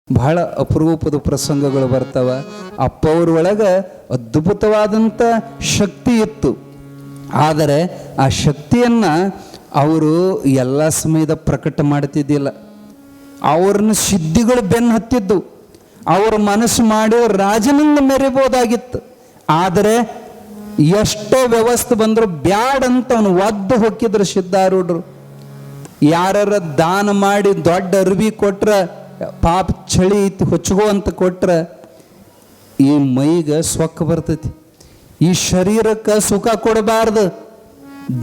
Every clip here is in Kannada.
ಬಹಳ ಅಪರೂಪದ ಪ್ರಸಂಗಗಳು ಬರ್ತಾವ. ಅಪ್ಪವ್ರೊಳಗೆ ಅದ್ಭುತವಾದಂಥ ಶಕ್ತಿ ಇತ್ತು. ಆದರೆ ಆ ಶಕ್ತಿಯನ್ನು ಅವರು ಎಲ್ಲ ಸಮಯದ ಪ್ರಕಟ ಮಾಡ್ತಿದ್ದಿಲ್ಲ. ಅವ್ರನ್ನ ಸಿದ್ಧಿಗಳು ಬೆನ್ನು ಹತ್ತಿದ್ದು. ಅವ್ರ ಮನಸ್ಸು ಮಾಡಿ ರಾಜನನ್ನು ಮೆರಿಬೋದಾಗಿತ್ತು. ಆದರೆ ಎಷ್ಟೇ ವ್ಯವಸ್ಥೆ ಬಂದರೂ ಬ್ಯಾಡಂತ ಅವನು ಒದ್ದು ಹೊಕ್ಕಿದ್ರು ಸಿದ್ಧಾರೂಢರು. ಯಾರ ದಾನ ಮಾಡಿ ದೊಡ್ಡ ಅರ್ವಿ ಕೊಟ್ರೆ ಪಾಪ ಚಳಿ ಐತಿ ಹೊಚ್ಕೋ ಅಂತ ಕೊಟ್ರೆ ಈ ಮೈಗೆ ಸೊಕ್ಕ ಬರ್ತೈತಿ. ಈ ಶರೀರಕ್ಕೆ ಸುಖ ಕೊಡಬಾರ್ದು.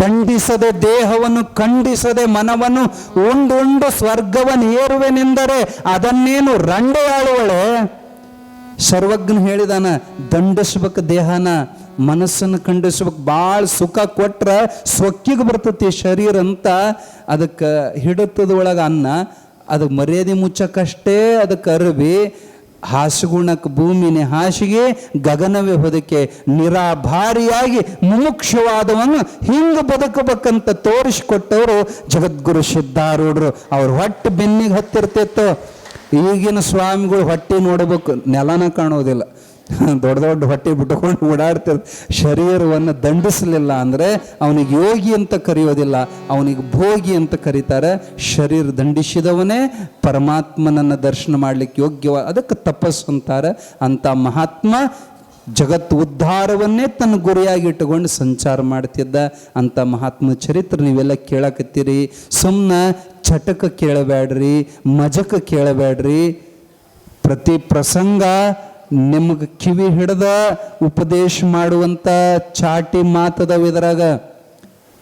ದಂಡಿಸದೆ ದೇಹವನ್ನು ಖಂಡಿಸದೆ ಮನವನ್ನು ಉಂಡು ಸ್ವರ್ಗವನ್ನು ಏರುವೆನೆಂದರೆ ಅದನ್ನೇನು ರಂಡೆ ಆಳುವಳೆ. ಸರ್ವಜ್ಞ ಹೇಳಿದಾನ, ದಂಡಿಸ್ಬೇಕು ದೇಹನ, ಮನಸ್ಸನ್ನು ಖಂಡಿಸ್ಬೇಕು. ಭಾಳ ಸುಖ ಕೊಟ್ರೆ ಸೊಕ್ಕಿಗೆ ಬರ್ತೈತಿ ಶರೀರ ಅಂತ. ಅದಕ್ಕೆ ಹಿಡುತ್ತದ ಒಳಗೆ ಅನ್ನ, ಅದಕ್ಕೆ ಮರ್ಯಾದೆ ಮುಚ್ಚಕ್ಕಷ್ಟೇ ಅದಕ್ಕೆ ಅರಬಿ, ಹಾಸಿಗುಣಕ್ಕೆ ಭೂಮಿನೇ ಹಾಸಿಗೆ, ಗಗನವೇ ಹೊದಕೆ, ನಿರಾಭಾರಿಯಾಗಿ ಮುಮುಕ್ಷವಾದವನ್ನು ಹಿಂಗೆ ಬದುಕಬೇಕಂತ ತೋರಿಸಿಕೊಟ್ಟವರು ಜಗದ್ಗುರು ಸಿದ್ಧಾರೂಢರು. ಅವ್ರ ಹೊಟ್ಟೆ ಬೆನ್ನಿಗೆ ಹತ್ತಿರ್ತಿತ್ತು. ಈಗಿನ ಸ್ವಾಮಿಗಳು ಹೊಟ್ಟೆ ನೋಡಬೇಕು, ನೆಲನ ಕಾಣೋದಿಲ್ಲ. ದೊಡ್ಡ ದೊಡ್ಡ ಹೊಟ್ಟೆ ಬಿಟ್ಟುಕೊಂಡು ಓಡಾಡ್ತಿರ್. ಶರೀರವನ್ನು ದಂಡಿಸಲಿಲ್ಲ ಅಂದರೆ ಅವನಿಗೆ ಯೋಗಿ ಅಂತ ಕರೆಯೋದಿಲ್ಲ, ಅವನಿಗೆ ಭೋಗಿ ಅಂತ ಕರೀತಾರೆ. ಶರೀರ ದಂಡಿಸಿದವನೇ ಪರಮಾತ್ಮನನ್ನು ದರ್ಶನ ಮಾಡಲಿಕ್ಕೆ ಯೋಗ್ಯವ. ಅದಕ್ಕೆ ತಪಸ್ಸು ಅಂತಾರೆ. ಅಂಥ ಮಹಾತ್ಮ ಜಗತ್ತು ಉದ್ಧಾರವನ್ನೇ ತನ್ನ ಗುರಿಯಾಗಿ ಇಟ್ಟುಕೊಂಡು ಸಂಚಾರ ಮಾಡ್ತಿದ್ದ. ಅಂಥ ಮಹಾತ್ಮ ಚರಿತ್ರೆ ನೀವೆಲ್ಲ ಕೇಳಕತ್ತೀರಿ. ಸುಮ್ಮನೆ ಚಟಕ ಕೇಳಬೇಡ್ರಿ, ಮಜಕ ಕೇಳಬೇಡ್ರಿ. ಪ್ರತಿ ಪ್ರಸಂಗ ನಿಮಗೆ ಕಿವಿ ಹಿಡ್ದ ಉಪದೇಶ ಮಾಡುವಂಥ ಚಾಟಿ ಮಾತದವ ಇದ್ರಾಗ.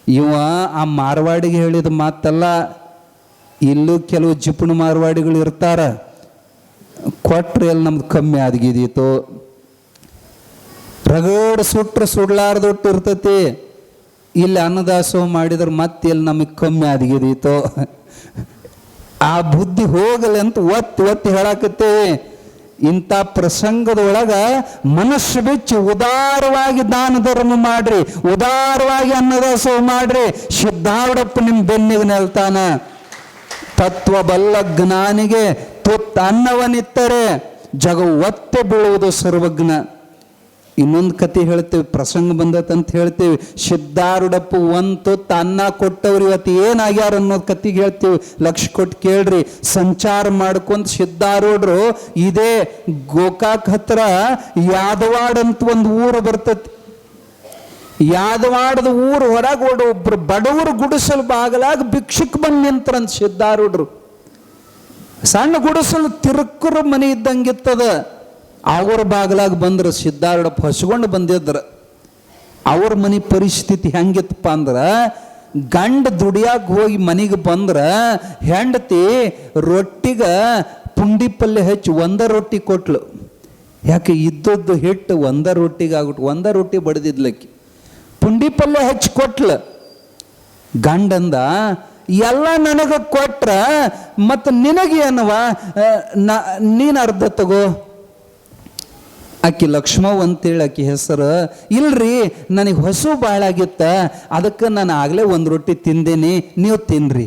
ಇವ ಆ ಮಾರವಾಡಿಗೆ ಹೇಳಿದ ಮಾತಲ್ಲ. ಇಲ್ಲೂ ಕೆಲವು ಜಿಪುಣ ಮಾರವಾಡಿಗಳು ಇರ್ತಾರ. ಕೊಟ್ರೆ ಎಲ್ಲಿ ನಮ್ದು ಕಮ್ಮಿ ಆದ್ಗಿದೀತು, ರಗಡ್ ಸುಟ್ರೆ ಸುಡ್ಲಾರ್ದೊಟ್ಟು ಇರ್ತೈತಿ. ಇಲ್ಲಿ ಅನ್ನದಾಸೋಹ ಮಾಡಿದ್ರೆ ಮತ್ತೆ ಎಲ್ಲಿ ನಮಗೆ ಕಮ್ಮಿ ಆದ್ಗಿದೀತು. ಆ ಬುದ್ಧಿ ಹೋಗಲಿ ಅಂತ ಒತ್ತಿ ಹೇಳಾಕತ್ತೇವೆ. ಇಂಥ ಪ್ರಸಂಗದೊಳಗ ಮನಸ್ಸು ಬಿಚ್ಚಿ ಉದಾರವಾಗಿ ದಾನ ಧರ್ಮ ಮಾಡ್ರಿ, ಉದಾರವಾಗಿ ಅನ್ನದಾಸೋಹ ಮಾಡ್ರಿ. ಸಿದ್ಧಾರೂಢಪ್ಪ ನಿಮ್ಮ ಬೆನ್ನಿಗೆ ನೆಲ್ತಾನ. ತತ್ವ ಬಲ್ಲ ಜ್ಞಾನಿಗೆ ತುತ್ತ ಅನ್ನವನಿತ್ತರೆ ಜಗ ಒತ್ತೆ ಬೀಳುವುದು ಸರ್ವಜ್ಞ. ಇನ್ನೊಂದು ಕತೆ ಹೇಳ್ತೇವೆ, ಪ್ರಸಂಗ ಬಂದತ್ತಂತ ಹೇಳ್ತೇವೆ. ಸಿದ್ಧಾರೂಢಪ್ಪ ಒಂದು ತುತ್ತ ಅನ್ನ ಕೊಟ್ಟವ್ರು ಇವತ್ತು ಏನಾಗ್ಯಾರ ಅನ್ನೋದು ಕತೆಗೆ ಹೇಳ್ತೀವಿ. ಲಕ್ಷ ಕೊಟ್ಟು ಕೇಳ್ರಿ. ಸಂಚಾರ ಮಾಡ್ಕೊಂತ ಸಿದ್ಧಾರೂಢರು ಇದೇ ಗೋಕಾಕ್ ಹತ್ರ ಯಾದವಾಡ್ ಅಂತ ಒಂದು ಊರು ಬರ್ತತಿ. ಯಾದವಾಡದ ಊರು ಹೊರಗೆ ಒಬ್ರು ಬಡವರು ಗುಡಿಸಲು ಬಾಗಲಾಗ ಭಿಕ್ಷುಕ್ ಬಂದು ನಿಂತ್ರಂತ ಸಿದ್ಧಾರೂಢರು. ಸಣ್ಣ ಗುಡಿಸಲು ತಿರುಕರು ಮನೆ ಇದ್ದಂಗಿತ್ತದ. ಅವ್ರ ಬಾಗಲಾಗ ಬಂದ್ರೆ ಸಿದ್ಧಾರೂಢಪ್ಪ ಹಸ್ಕೊಂಡು ಬಂದಿದ್ರು. ಅವ್ರ ಮನೆ ಪರಿಸ್ಥಿತಿ ಹೆಂಗಿತ್ತಪ್ಪ ಅಂದ್ರೆ, ಗಂಡ ದುಡಿಯಾಗ ಹೋಗಿ ಮನೆಗೆ ಬಂದ್ರೆ ಹೆಂಡತಿ ರೊಟ್ಟಿಗೆ ಪುಂಡಿ ಪಲ್ಯ ಹಚ್ಚಿ ಒಂದ ರೊಟ್ಟಿ ಕೊಟ್ಲು. ಯಾಕೆ ಇದ್ದದ್ದು ಹಿಟ್ಟು ಒಂದ ರೊಟ್ಟಿಗೆ ಆಗ್ಬಿಟ್ಟು ಒಂದ ರೊಟ್ಟಿ ಬಡ್ದಿದ್ಲಕ್ಕಿ. ಪುಂಡಿ ಪಲ್ಯ ಹಚ್ಚಿ ಕೊಟ್ಲು. ಗಂಡಂದ ಎಲ್ಲ ನನಗೆ ಕೊಟ್ರ ಮತ್ತು ನಿನಗೇನವ, ನೀನು ಅರ್ಧ ತಗೋ. ಆಕಿ ಲಕ್ಷ್ಮವ್ವ ಅಂತೇಳಿ ಆಕಿ ಹೆಸರು. ಇಲ್ರಿ, ನನಗೆ ಹಸು ಭಾಳ ಆಗಿತ್ತ, ಅದಕ್ಕೆ ನಾನು ಆಗಲೇ ಒಂದು ರೊಟ್ಟಿ ತಿಂದೇನಿ, ನೀವು ತಿನ್ರಿ.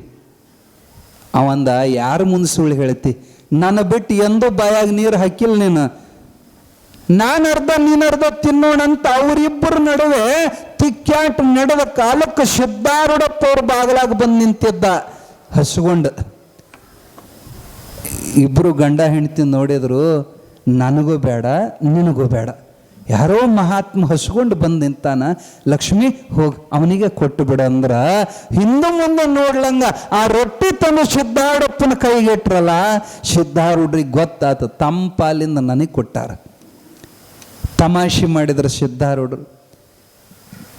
ಅವಂದ ಯಾರ ಮುಂದೆ ಸುಳ್ಳು ಹೇಳ್ತಿ? ನನ್ನ ಬಿಟ್ಟು ಎಂದೂ ಬಾಯಾಗ ನೀರು ಹಾಕಿಲ್ಲ ನೀನು. ನಾನು ಅರ್ಧ ನೀನು ಅರ್ಧ ತಿನ್ನೋಣಂತ ಅವರಿಬ್ಬರ ನಡುವೆ ತಿಕ್ಕ್ಯಾಟ ನಡೆದ ಕಾಲಕ್ಕೆ ಸಿದ್ಧಾರೂಢಪ್ಪ ಅವ್ರ ಬಾಗಲಾಗ ಬಂದು ನಿಂತಿದ್ದ ಹಸ್ಕೊಂಡು. ಇಬ್ಬರು ಗಂಡ ಹೆಂಡತಿ ನೋಡಿದ್ರು. ನನಗೂ ಬೇಡ ನಿನಗೂ ಬೇಡ. ಯಾರೋ ಮಹಾತ್ಮ ಹಸ್ಕೊಂಡು ಬಂದು ನಿಂತಾನ. ಲಕ್ಷ್ಮಿ ಹೋಗಿ ಅವನಿಗೆ ಕೊಟ್ಟು ಬಿಡ ಅಂದ್ರ ಹಿಂದೆ ಮುಂದೆ ನೋಡ್ಲಂಗ ಆ ರೊಟ್ಟಿ ತಂದು ಸಿದ್ಧಾರೂಢಪ್ಪನ ಕೈಗೆಟ್ರಲ್ಲ. ಸಿದ್ಧಾರೂಢರಿಗೆ ಗೊತ್ತಾತ, ತಮ್ಮ ಪಾಲಿಂದ ನನಗೆ ಕೊಟ್ಟಾರ. ತಮಾಷೆ ಮಾಡಿದ್ರು ಸಿದ್ಧಾರೂಢರು.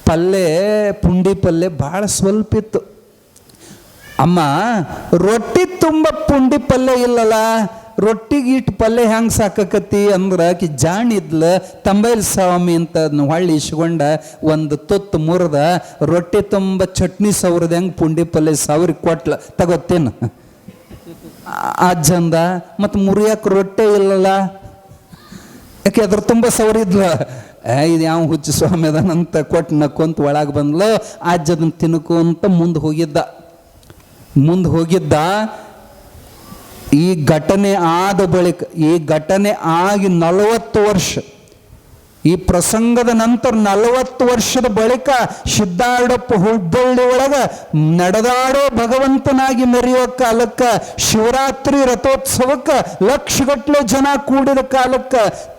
ಪಲ್ಯ ಪುಂಡಿ ಪಲ್ಯ ಭಾಳ ಸ್ವಲ್ಪ ಇತ್ತು. ಅಮ್ಮ, ರೊಟ್ಟಿ ತುಂಬ ಪುಂಡಿ ಪಲ್ಯ ಇಲ್ಲಲ್ಲ, ರೊಟ್ಟಿಗೆ ಇಟ್ಟು ಪಲ್ಯ ಹೆಂಗೆ ಸಾಕಕತ್ತಿ ಅಂದ್ರೆ ಆಕಿ ಜಾಣಿದ್ಲ. ತಂಬೈಲ್ ಸ್ವಾಮಿ ಅಂತ ಅದನ್ನ ಹೊಳ್ಳಿ ಇಸ್ಕೊಂಡ ಒಂದು ತುತ್ತು ಮುರಿದ ರೊಟ್ಟಿ ತುಂಬ ಚಟ್ನಿ ಸವ್ರದ ಹೆಂಗೆ ಪುಂಡಿ ಪಲ್ಯ ಸವ್ರಿ ಕೊಟ್ಲ. ತಗೋತೇನು ಅಜ್ಜಂದ. ಮತ್ತು ಮುರಿಯಕ್ಕೆ ರೊಟ್ಟೆ ಇಲ್ಲಲ್ಲ, ಯಾಕೆ ಅದ್ರ ತುಂಬ ಸವರಿದ್ಲ. ಇದು ಯಾವ ಹುಚ್ಚು ಸ್ವಾಮಿ ಅದಾನಂತ ಕೊಟ್ಟು ನಕ್ಕೊಂತ ಒಳಗೆ ಬಂದ್ಲು. ಅಜ್ಜದನ್ನ ತಿನ್ಕೊಂತ ಮುಂದೆ ಹೋಗಿದ್ದ. ಈ ಘಟನೆ ಆದ ಬಳಿಕ, ಈ ಘಟನೆ ಆಗಿ 40 ವರ್ಷ, ಈ ಪ್ರಸಂಗದ ನಂತರ 40 ವರ್ಷದ ಬಳಿಕ ಸಿದ್ಧಾರೂಢಪ್ಪ ಹುಬ್ಬಳ್ಳಿ ಒಳಗ ನಡೆದಾಡೋ ಭಗವಂತನಾಗಿ ಮೆರೆಯೋ ಕಾಲಕ್ಕ, ಶಿವರಾತ್ರಿ ರಥೋತ್ಸವಕ್ಕೆ ಲಕ್ಷಗಟ್ಟಲೆ ಜನ ಕೂಡಿದ ಕಾಲಕ್ಕ,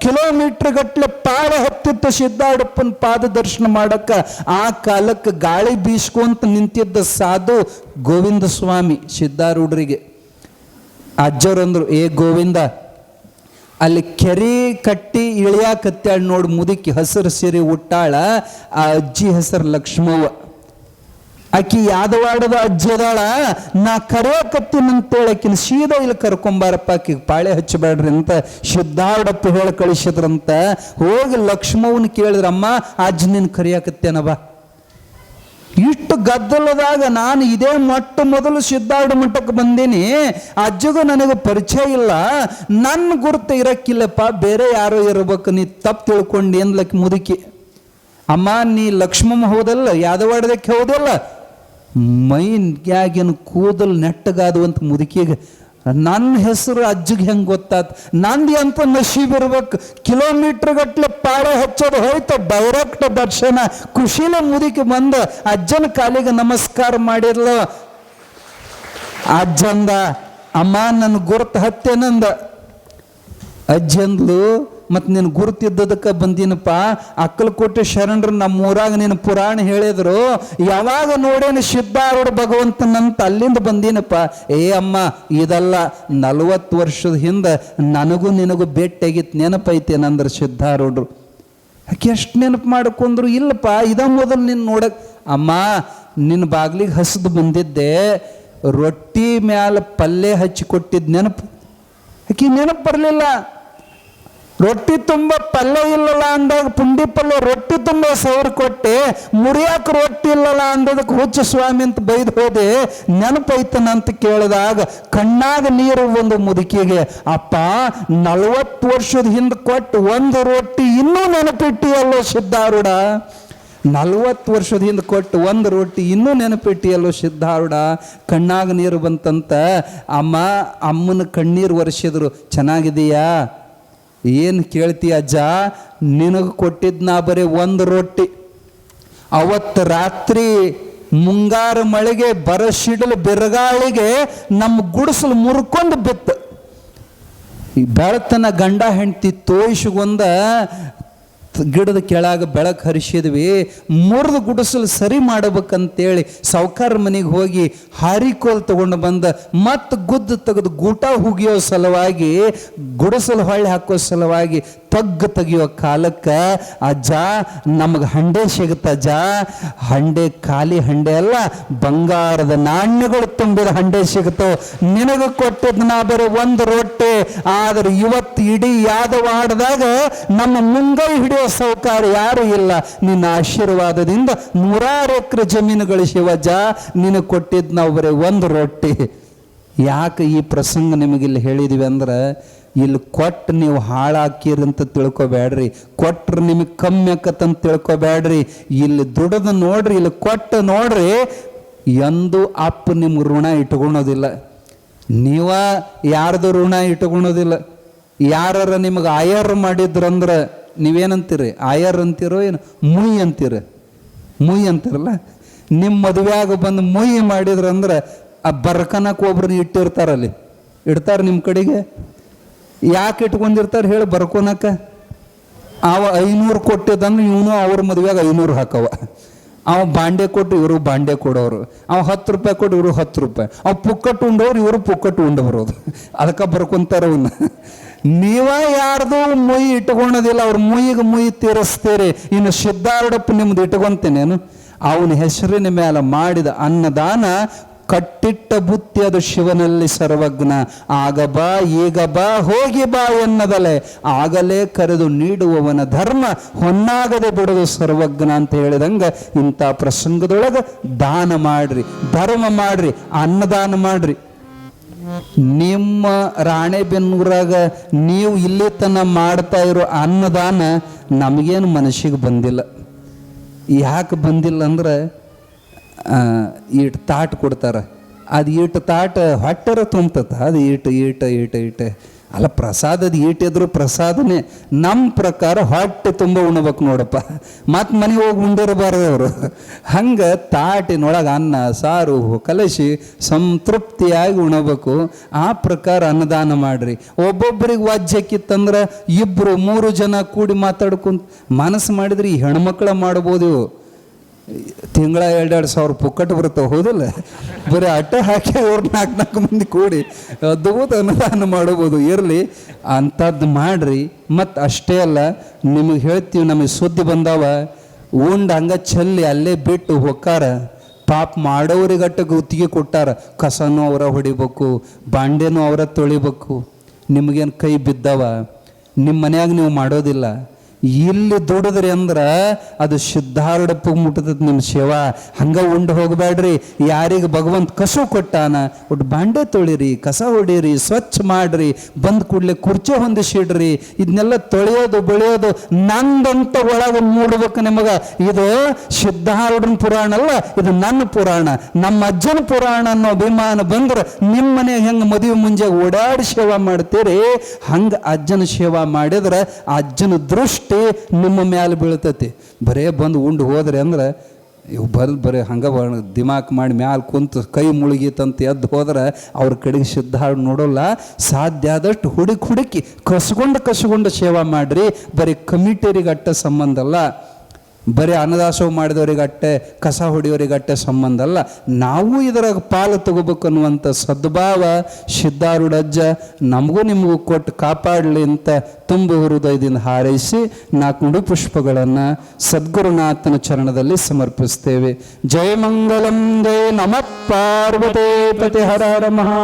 ಕಿಲೋಮೀಟರ್ ಗಟ್ಟಲೆ ಪಾಳ ಹತ್ತಿತ್ತು ಸಿದ್ಧಾರೂಢಪ್ಪನ ಪಾದ ದರ್ಶನ ಮಾಡಕ್ಕ. ಆ ಕಾಲಕ್ಕೆ ಗಾಳಿ ಬೀಸ್ಕೊಂತ ನಿಂತಿದ್ದ ಸಾಧು ಗೋವಿಂದ ಸ್ವಾಮಿ ಸಿದ್ಧಾರೂಢರಿಗೆ ಅಜ್ಜರಂದ್ರು, ಏ ಗೋವಿಂದ, ಅಲ್ಲಿ ಕೆರೆ ಕಟ್ಟಿ ಇಳಿಯಾಕತ್ಯಾಳ ನೋಡಿ ಮುದುಕಿ, ಹಸಿರು ಸೀರೆ ಉಟ್ಟಾಳ. ಆ ಅಜ್ಜಿ ಹೆಸರು ಲಕ್ಷ್ಮವ್ವ. ಆಕಿ ಯಾದವಾಡದ ಅಜ್ಜಿ ಅದಾಳ. ನಾ ಕರೆಯಕತ್ತೀನಂತೇಳಿ ಆಕಿನ ಸೀದಾ ಇಲ್ಲಿ ಕರ್ಕೊಂಬಾರಪ್ಪ, ಆಕಿಗೆ ಪಾಳೆ ಹಚ್ಚಬೇಡ್ರಿ ಅಂತ ಸಿದ್ಧಾರೂಢಪ್ಪ ಹೇಳಿ ಕಳಿಸಿದ್ರಂತ. ಹೋಗಿ ಲಕ್ಷ್ಮವ್ವನ ಕೇಳಿದ್ರಮ್ಮ, ಅಜ್ಜಿ ನಿನ್ ಕರೆಯಕತ್ತೇನವ. ಇಷ್ಟು ಗದ್ದಲದಾಗ ನಾನು ಇದೇ ಮೊಟ್ಟ ಮೊದಲು ಸಿದ್ಧಾರೂಢ ಮಠಕ್ಕೆ ಬಂದೀನಿ, ಅಜ್ಜಗೂ ನನಗೆ ಪರಿಚಯ ಇಲ್ಲ, ನನ್ನ ಗುರುತು ಇರಕ್ಕಿಲ್ಲಪ್ಪ, ಬೇರೆ ಯಾರೋ ಇರ್ಬೇಕು, ನೀ ತಪ್ಪು ತಿಳ್ಕೊಂಡು ಏನ್ಲಕ್ಕೆ ಮುದುಕಿ. ಅಮ್ಮ, ನೀ ಲಕ್ಷ್ಮಮ್ಮ ಹೋದಲ್ಲ, ಯಾದವಾಡದಕ್ಕೆ ಹೋದಲ್ಲ, ಮೈನ್ಯಾಗೇನು ಕೂದಲು ನೆಟ್ಟಗಾದುವಂತ ಮುದುಕಿಗೆ ನನ್ನ ಹೆಸರು ಅಜ್ಜಿಗೆ ಹೆಂಗೆ ಗೊತ್ತಾತ್? ನಂದು ಅಂತ ನಶೀಬ್ ಇರ್ಬೇಕು. ಕಿಲೋಮೀಟರ್ ಗಟ್ಟಲೆ ಪಾಳೆ ಹಚ್ಚೋದು ಹೋಯ್ತು, ಡೈರೆಕ್ಟ್ ದರ್ಶನ. ಖುಷಿಲ ಮುದುಕಿ ಬಂದು ಅಜ್ಜನ ಕಾಲಿಗೆ ನಮಸ್ಕಾರ ಮಾಡಿರ್ಲ. ಅಜ್ಜಂದ, ಅಮ್ಮ ನನ್ನ ಗುರುತು ಹತ್ತೇನಂದ. ಅಜ್ಜಂದ್ಲು, ಮತ್ತು ನೀನು ಗುರುತಿದ್ದದಕ್ಕೆ ಬಂದೀನಪ್ಪ. ಅಕ್ಕಲಕೋಟೆ ಶರಣರು ನಮ್ಮ ಊರಾಗ ನೀನು ಪುರಾಣ ಹೇಳಿದ್ರು, ಯಾವಾಗ ನೋಡೇನು ಸಿದ್ಧಾರೂಢ ಭಗವಂತನಂತ ಅಲ್ಲಿಂದ ಬಂದೀನಪ್ಪ. ಏ ಅಮ್ಮ, ಇದಲ್ಲ, 40 ವರ್ಷದ ಹಿಂದೆ ನನಗೂ ನಿನಗೂ ಭೇಟಿಯಾಗಿತ್ತು, ನೆನಪೈತೇನಂದ್ರೆ ಸಿದ್ಧಾರೂಢರು. ಯಾಕೆ ಎಷ್ಟು ನೆನಪು ಮಾಡ್ಕೊಂಡ್ರು? ಇಲ್ಲಪ್ಪ, ಇದ ಮೊದಲು ನಿನ್ನ ನೋಡಕ್. ಅಮ್ಮ, ನಿನ್ನ ಬಾಗ್ಲಿಗೆ ಹಸಿದು ಬಂದಿದ್ದೆ, ರೊಟ್ಟಿ ಮ್ಯಾಲ ಪಲ್ಯ ಹಚ್ಚಿ ಕೊಟ್ಟಿದ್ದು ನೆನಪು. ಆಕೆ ನೆನಪು ಬರಲಿಲ್ಲ. ರೊಟ್ಟಿ ತುಂಬ ಪಲ್ಯ ಇಲ್ಲಲ್ಲ ಅಂದಾಗ ಪುಂಡಿ ಪಲ್ಯ ರೊಟ್ಟಿ ತುಂಬ ಸವರ್ ಕೊಟ್ಟೆ, ಮುರಿಯಾಕ ರೊಟ್ಟಿ ಇಲ್ಲಲ್ಲ ಅಂದದಕ್ಕೆ ಹುಚ್ಚ ಸ್ವಾಮಿ ಅಂತ ಬೈದು ಹೋದೆ, ನೆನಪೈತನಂತ ಕೇಳಿದಾಗ ಕಣ್ಣಾಗ ನೀರು ಒಂದು ಮುದುಕಿಗೆ. ಅಪ್ಪ, 40 ವರ್ಷದ ಹಿಂದೆ ಕೊಟ್ಟು ಒಂದು ರೊಟ್ಟಿ ಇನ್ನೂ ನೆನಪಿಟ್ಟಿಯಲ್ಲೋ ಸಿದ್ಧಾರೂಢ. 40 ವರ್ಷದ ಹಿಂದೆ ಕೊಟ್ಟು ಒಂದು ರೊಟ್ಟಿ ಇನ್ನೂ ನೆನಪಿಟ್ಟಿಯಲ್ಲೋ ಸಿದ್ಧಾರೂಢ. ಕಣ್ಣಾಗ ನೀರು ಬಂತಂತ. ಅಮ್ಮನ ಕಣ್ಣೀರು ಒರೆಸಿದ್ರು. ಚೆನ್ನಾಗಿದೆಯಾ? ಏನು ಕೇಳ್ತೀಯ ಅಜ್ಜ, ನಿನಗೆ ಕೊಟ್ಟಿದ್ದು ನಾ ಬರೀ ಒಂದು ರೊಟ್ಟಿ. ಅವತ್ತು ರಾತ್ರಿ ಮುಂಗಾರು ಮಳೆಗೆ ಬರಸಿಡಲು ಬಿರುಗಾಳಿಗೆ ನಮ್ಮ ಗುಡಿಸಲು ಮುರ್ಕೊಂಡು ಬಿತ್ತು. ಈ ಬೆಳತನ ಗಂಡ ಹೆಂಡತಿ ತೋಯಿಸ್ಕೊಂಡ ಗಿಡದ ಕೆಳಗೆ ಬೆಳಕು ಹರಿಸಿದ್ವಿ. ಮುರಿದು ಗುಡಿಸಲು ಸರಿ ಮಾಡಬೇಕಂತೇಳಿ ಸಾವ್ಕಾರ ಮನೆಗೆ ಹೋಗಿ ಹಾರಿಕೋಲ್ ತಗೊಂಡು ಬಂದ, ಮತ್ತು ಗುದ್ದು ತೆಗೆದು ಗೂಟ ಹುಗಿಯೋ ಸಲುವಾಗಿ, ಗುಡಿಸಲು ಹೊಳ್ಳಿ ಹಾಕೋ ಸಲುವಾಗಿ ತೆಗಿಯೋ ಕಾಲಕ್ಕೆ ಅಜ್ಜ ನಮಗೆ ಹಂಡೆ ಸಿಗುತ್ತಜ್ಜ. ಹಂಡೆ ಖಾಲಿ ಹಂಡೆ ಅಲ್ಲ, ಬಂಗಾರದ ನಾಣ್ಯಗಳು ತುಂಬಿದ ಹಂಡೆ ಸಿಗುತ್ತೋ. ನಿನಗೆ ಕೊಟ್ಟಿದ್ದು ನಾ ಬರೀ ಒಂದು ರೊಟ್ಟಿ. ಆದ್ರೆ ಇವತ್ತು ಇಡೀ ಯಾದವಾಡದಾಗ ನಮ್ಮ ಮುಂಗೈ ಹಿಡಿಯೋ ಸೌಕಾರ ಯಾರು ಇಲ್ಲ. ನಿನ್ನ ಆಶೀರ್ವಾದದಿಂದ 100 ಎಕರೆ ಜಮೀನು ಗಳಿಸಿವಜ್ಜ. ನಿನಗೆ ಕೊಟ್ಟಿದ್ದು ನಾವು ಬರೀ ಒಂದು ರೊಟ್ಟಿ. ಯಾಕೆ ಈ ಪ್ರಸಂಗ ನಿಮಗಿಲ್ಲಿ ಹೇಳಿದ್ವಿ ಅಂದ್ರೆ, ಇಲ್ಲಿ ಕೊಟ್ಟು ನೀವು ಹಾಳಾಕಿರಂತ ತಿಳ್ಕೊಬೇಡ್ರಿ, ಕೊಟ್ರೆ ನಿಮಗೆ ಕಮ್ಮಿ ಆಕತ್ತಂತ ತಿಳ್ಕೊಬೇಡ್ರಿ. ಇಲ್ಲಿ ದುಡ್ದು ನೋಡ್ರಿ, ಇಲ್ಲಿ ಕೊಟ್ಟು ನೋಡ್ರಿ, ಎಂದು ಅಪ್ಪ ನಿಮ್ಗೆ ಋಣ ಇಟ್ಕೊಳೋದಿಲ್ಲ. ನೀವ ಯಾರ್ದು ಋಣ ಇಟ್ಕೊಳೋದಿಲ್ಲ. ಯಾರ ನಿಮಗೆ ಆಯರ್ ಮಾಡಿದ್ರಂದ್ರೆ ನೀವೇನಂತೀರಿ? ಆಯರ್ ಅಂತೀರೋ ಏನು ಮುಯ್ ಅಂತೀರ? ಮುಯ್ ಅಂತೀರಲ್ಲ. ನಿಮ್ಮ ಮದುವೆಯಾಗ ಬಂದು ಮುಯ್ ಮಾಡಿದ್ರಂದ್ರೆ ಆ ಬರ್ಕನಕ್ಕೆ ಒಬ್ರನ್ನ ಇಟ್ಟಿರ್ತಾರಲ್ಲಿ, ಇಡ್ತಾರೆ ನಿಮ್ಮ ಕಡೆಗೆ. ಯಾಕೆ ಇಟ್ಕೊಂಡಿರ್ತಾರೆ ಹೇಳಿ? ಬರ್ಕೊನಕ. ಅವ 500 ಕೊಟ್ಟಿದ್ದಂದ್ರೆ ಇವನು ಅವ್ರ ಮದುವೆಯಾಗ 500 ಹಾಕವ. ಅವ ಬಾಂಡೆ ಕೊಟ್ಟು ಇವರು ಬಾಂಡೆ ಕೊಡೋರು, ಅವ 10 ರೂಪಾಯಿ ಕೊಟ್ಟು ಇವರು 10 ರೂಪಾಯಿ, ಅವ್ ಪುಕ್ಕಟ್ಟು ಉಂಡವ್ರು ಇವರು ಪುಕ್ಕಟ್ಟು ಉಂಡು ಬರೋದು. ಅದಕ್ಕೆ ಬರ್ಕೊಂತಾರ ಅವನ್ನ. ನೀವ ಯಾರ್ದು ಮುಯಿ ಇಟ್ಕೊಳೋದಿಲ್ಲ, ಅವ್ರ ಮುಯಿಗೆ ಮುಯಿ ತೀರಿಸ್ತೀರಿ. ಇನ್ನು ಸಿದ್ಧಾರೂಢಪ್ಪ ನಿಮ್ದು ಇಟ್ಕೊಂತೇನೇನು? ಅವನ ಹೆಸರಿನ ಮೇಲೆ ಮಾಡಿದ ಅನ್ನದಾನ ಕಟ್ಟಿಟ್ಟ ಬುತ್ತಿ, ಅದು ಶಿವನಲ್ಲಿ ಸರ್ವಜ್ಞ. ಆಗ ಬಾ ಈಗ ಬಾ ಹೋಗಿ ಬಾ ಎನ್ನದಲೆ, ಆಗಲೇ ಕರೆದು ನೀಡುವವನ ಧರ್ಮ ಹೊನ್ನಾಗದೆ ಬಿಡುವುದು ಸರ್ವಜ್ಞ ಅಂತ ಹೇಳಿದಂಗೆ, ಇಂಥ ಪ್ರಸಂಗದೊಳಗೆ ದಾನ ಮಾಡ್ರಿ, ಧರ್ಮ ಮಾಡ್ರಿ, ಅನ್ನದಾನ ಮಾಡ್ರಿ. ನಿಮ್ಮ ರಾಣೆಬೆನ್ನೂರಾಗ ನೀವು ಇಲ್ಲಿ ತನ ಮಾಡ್ತಾ ಇರೋ ಅನ್ನದಾನ ನಮಗೇನು ಮನಸ್ಸಿಗೆ ಬಂದಿಲ್ಲ. ಯಾಕೆ ಬಂದಿಲ್ಲ ಅಂದ್ರೆ, ಇಟ್ಟು ತಾಟ್ ಕೊಡ್ತಾರೆ, ಅದು ಈಟು ತಾಟ ಹೊಟ್ಟೆರ ತುಂಬತತ, ಅದು ಈಟ ಅಲ್ಲ, ಪ್ರಸಾದದ ಈಟಿದ್ರು ಪ್ರಸಾದನೇ. ನಮ್ಮ ಪ್ರಕಾರ ಹೊಟ್ಟೆ ತುಂಬ ಉಣ್ಬೇಕು ನೋಡಪ್ಪ, ಮತ್ತು ಮನೆಗೆ ಹೋಗಿ ಉಂಡಿರಬಾರ್ದು ಅವರು. ಹಂಗೆ ತಾಟಿನೊಳಗೆ ಅನ್ನ ಸಾರು ಕಲಸಿ ಸಂತೃಪ್ತಿಯಾಗಿ ಉಣಬೇಕು. ಆ ಪ್ರಕಾರ ಅನ್ನದಾನ ಮಾಡ್ರಿ. ಒಬ್ಬೊಬ್ಬರಿಗೆ ವಾಜ್ಯಕ್ಕಿತ್ತಂದ್ರೆ 2-3 ಜನ ಕೂಡಿ ಮಾತಾಡ್ಕೊಂತ ಮನಸ್ಸು ಮಾಡಿದ್ರೆ ಈ ಹೆಣ್ಮಕ್ಳ ಮಾಡ್ಬೋದು. ತಿಂಗಳ 2-2 ಸಾವಿರ ಪುಕ್ಕಟ್ಟು ಬರ್ತಾವೆ, ಹೌದಲ್ಲ? ಬರೀ ಅಟ್ಟ ಹಾಕಿ ಅವ್ರು 4 ಮಂದಿ ಕೂಡಿ ಅದ್ಭುತ ಅನ್ನದಾನ ಮಾಡಬಹುದು. ಇರಲಿ, ಅಂಥದ್ದು ಮಾಡ್ರಿ. ಮತ್ತು ಅಷ್ಟೇ ಅಲ್ಲ, ನಿಮಗೆ ಹೇಳ್ತೀವಿ, ನಮಗೆ ಸುದ್ದಿ ಬಂದಾವ, ಉಂಡು ಹಂಗೆ ಚೆಲ್ಲಿ ಅಲ್ಲೇ ಬಿಟ್ಟು ಹೊಕ್ಕಾರ. ಪಾಪ ಮಾಡೋರಿಗಟ್ಟ ಗುತ್ತಿಗೆ ಕೊಟ್ಟಾರ, ಕಸನೂ ಅವರ ಹೊಡಿಬೇಕು, ಬಾಂಡೆನೂ ಅವರ ತೊಳಿಬೇಕು. ನಿಮಗೇನು ಕೈ ಬಿದ್ದಾವ? ನಿಮ್ಮ ಮನ್ಯಾಗ ನೀವು ಮಾಡೋದಿಲ್ಲ. ಇಲ್ಲಿ ದುಡಿದ್ರಿ ಅಂದ್ರೆ ಅದು ಸಿದ್ಧಾರೂಢಪ್ಪ ಮುಟ್ಟತದ ನಿಮ್ಮ ಸೇವಾ. ಹಂಗೆ ಉಂಡು ಹೋಗಬೇಡ್ರಿ. ಯಾರಿಗೆ ಭಗವಂತ ಕಸು ಕೊಟ್ಟಾನ ಒಟ್ಟು ಬಾಂಡೆ ತೊಳಿರಿ, ಕಸ ಹೊಡೀರಿ, ಸ್ವಚ್ಛ ಮಾಡ್ರಿ. ಬಂದು ಕೂಡಲೇ ಕುರ್ಚಿ ಹೊಂದಿಸಿಡ್ರಿ. ಇದನ್ನೆಲ್ಲ ತೊಳೆಯೋದು ಬೆಳೆಯೋದು ನಂದಂತ ಒಳಗೆ ಮೂಡ್ಬೇಕು ನಿಮಗೆ. ಇದು ಸಿದ್ಧಾರೂಢನ ಪುರಾಣ ಅಲ್ಲ, ಇದು ನನ್ನ ಪುರಾಣ, ನಮ್ಮ ಅಜ್ಜನ ಪುರಾಣ ಅನ್ನೋ ಅಭಿಮಾನ ಬಂದ್ರೆ ನಿಮ್ಮ ಮನೆಗೆ ಹೆಂಗೆ ಮದುವೆ ಮುಂಜೆ ಓಡಾಡಿ ಸೇವಾ ಮಾಡ್ತೀರಿ, ಹಂಗೆ ಅಜ್ಜನ ಸೇವಾ ಮಾಡಿದ್ರೆ ಅಜ್ಜನ ದೃಷ್ಟಿ ನಿಮ್ಮ ಮ್ಯಾಲೆ ಬೀಳ್ತತಿ. ಬರೇ ಬಂದು ಉಂಡು ಹೋದ್ರೆ ಅಂದ್ರೆ ಇವು ಬರೀ ಹಂಗೆ ದಿಮಾಕ್ ಮಾಡಿ ಮ್ಯಾಲೆ ಕುಂತು ಕೈ ಮುಳುಗಿತಂತ ಎದ್ದು ಹೋದ್ರೆ ಅವ್ರ ಕಡೆಗೆ ಸಿದ್ಧಾರೂಢ ನೋಡೋಲ್ಲ. ಸಾಧ್ಯ ಆದಷ್ಟು ಹುಡುಕಿ ಕಸ್ಕೊಂಡು ಸೇವಾ ಮಾಡಿರಿ. ಬರೀ ಕಮಿಟಿಯರಿಗೆ ಅಟ್ಟ ಸಂಬಂಧ ಅಲ್ಲ, ಬರೀ ಅನ್ನದಾಸೋಹ ಮಾಡಿದವರಿಗಟ್ಟೆ ಕಸ ಹೊಡೆಯೋರಿಗಟ್ಟೆ ಸಂಬಂಧ ಅಲ್ಲ. ನಾವು ಇದರಾಗ ಪಾಲು ತಗೋಬೇಕು ಅನ್ನುವಂಥ ಸದ್ಭಾವ ಸಿದ್ಧಾರೂಢ ಅಜ್ಜ ನಮಗೂ ನಿಮಗೂ ಕೊಟ್ಟು ಕಾಪಾಡಲಿ ಅಂತ ತುಂಬ ಹೃದಯದಿಂದ ಹಾರೈಸಿ 4 ನುಡಿ ಪುಷ್ಪಗಳನ್ನು ಸದ್ಗುರುನಾಥನ ಚರಣದಲ್ಲಿ ಸಮರ್ಪಿಸ್ತೇವೆ. ಜಯ ಮಂಗಲಂ ಜಯ ನಮಃ ಪಾರ್ವತೇ ಪತಿ ಹರ ಹರ ಮಹಾ